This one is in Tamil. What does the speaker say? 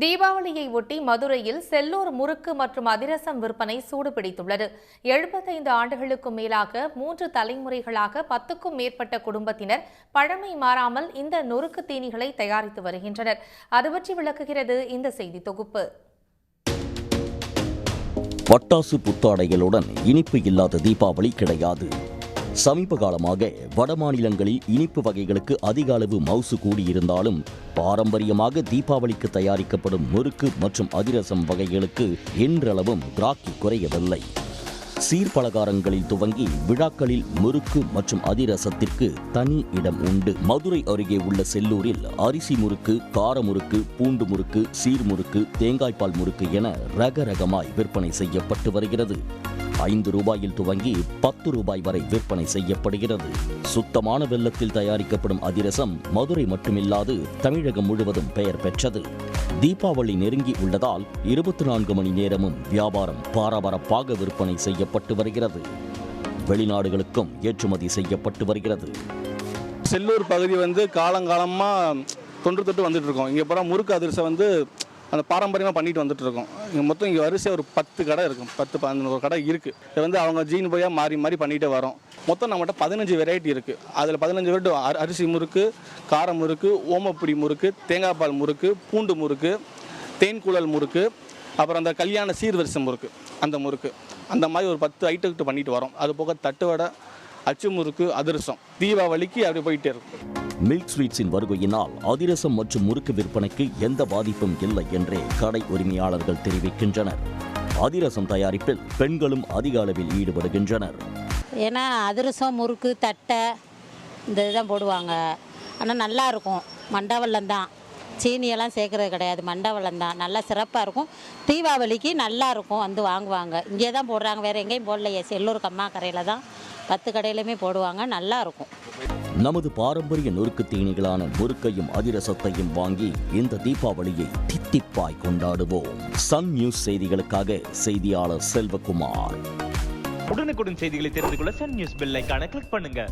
தீபாவளியை ஒட்டி மதுரையில் செல்லூர் முறுக்கு மற்றும் அதிரசம் விற்பனை சூடுபிடித்துள்ளது. 75 ஆண்டுகளுக்கும் மேலாக 3 தலைமுறைகளாக 10க்கும் மேற்பட்ட குடும்பத்தினர் பழமை மாறாமல் இந்த நொறுக்கு தீனிகளை தயாரித்து வருகின்றனர். அது பற்றி விளக்குகிறது இந்த செய்தி தொகுப்பு. பட்டாசு புத்தாடைகளுடன் இனிப்பு இல்லாத தீபாவளி கிடையாது. சமீப காலமாக வடமாநிலங்களில் இனிப்பு வகைகளுக்கு அதிக அளவு மவுசு கூடியிருந்தாலும் பாரம்பரியமாக தீபாவளிக்கு தயாரிக்கப்படும் முறுக்கு மற்றும் அதிரசம் வகைகளுக்கு இன்றளவும் கிராக்கி குறையவில்லை. சீர்பலகாரங்களில் துவங்கி விழாக்களில் முறுக்கு மற்றும் அதிரசத்திற்கு தனி இடம் உண்டு. மதுரை அருகே உள்ள செல்லூரில் அரிசி முறுக்கு, கார முறுக்கு, பூண்டு முறுக்கு, சீர் முறுக்கு, தேங்காய்பால் முறுக்கு என ரகரகமாய் விற்பனை செய்யப்பட்டு வருகிறது. 5 ரூபாயில் துவங்கி 10 ரூபாய் வரை விற்பனை செய்யப்படுகிறது. சுத்தமான வெல்லத்தில் தயாரிக்கப்படும் அதிரசம் மதுரை மட்டுமில்லாது தமிழகம் முழுவதும் பெயர் பெற்றது. தீபாவளி நெருங்கி உள்ளதால் 24 மணி நேரமும் வியாபாரம் பரபரப்பாக விற்பனை செய்யப்பட்டு வருகிறது. வெளிநாடுகளுக்கும் ஏற்றுமதி செய்யப்பட்டு வருகிறது. செல்லூர் பகுதி காலங்காலமாக தொன்று வந்துட்டு இருக்கோம். இங்கே பூரா முறுக்கு அதிரசம் அந்த பாரம்பரியமாக பண்ணிட்டு வந்துட்டு இருக்கோம். இங்கே மொத்தம் இங்கே வரிசையாக ஒரு 10 கடை இருக்கும், 10-11 கடை இருக்குது. இது அவங்க ஜீன் போயாக மாறி பண்ணிகிட்டே வரோம். மொத்தம் நம்மகிட்ட 15 வெரைட்டி இருக்குது. அதில் 15 வெரைட்டி அரிசி முறுக்கு, கார முறுக்கு, ஓமப்பிடி முறுக்கு, தேங்காய் பால் முறுக்கு, பூண்டு முறுக்கு, தேன்குழல் முறுக்கு, அப்புறம் அந்த கல்யாண சீர்வரிசை முறுக்கு, அந்த முறுக்கு, அந்த மாதிரி ஒரு 10 ஐட்டத்துக்கு பண்ணிட்டு வரோம். அது போக தட்டு வடை, அச்சு முறுக்கு, அதிரசம் தீபாவளிக்கு அப்படி போயிட்டே இருக்கும். மில்க் ஸ்வீட்ஸின் வருகையினால் அதிரசம் மற்றும் முறுக்கு விற்பனைக்கு எந்த பாதிப்பும் இல்லை என்றே கடை உரிமையாளர்கள் தெரிவிக்கின்றனர். அதிரசம் தயாரிப்பில் பெண்களும் அதிக அளவில் ஈடுபடுகின்றனர். ஏன்னா அதிரசம், முறுக்கு, தட்டை இந்த இதுதான் போடுவாங்க. ஆனால் நல்லா இருக்கும். மண்டவெல்லம் தான், சீனியெல்லாம் சேர்க்குறது கிடையாது. மண்டவெல்லம் தான் நல்லா சிறப்பாக இருக்கும். தீபாவளிக்கு நல்லா இருக்கும், வாங்குவாங்க. இங்கே தான் போடுறாங்க, வேறு எங்கேயும் போடலையே. செல்லூர் கம்மா கரையில் தான் 10 கடையிலுமே போடுவாங்க. நல்லா இருக்கும். நமது பாரம்பரிய நொறுக்கு தீனிகளான முறுக்கையும் அதிரசத்தையும் வாங்கி இந்த தீபாவளியை தித்திப்பாய் கொண்டாடுவோம். சன் நியூஸ் செய்திகளுக்காக செய்தியாளர் செல்வகுமார். உடனுக்குடன் செய்திகளை தெரிந்து கொள்ள சன் நியூஸ் பெல் ஐகானை கிளிக் பண்ணுங்க.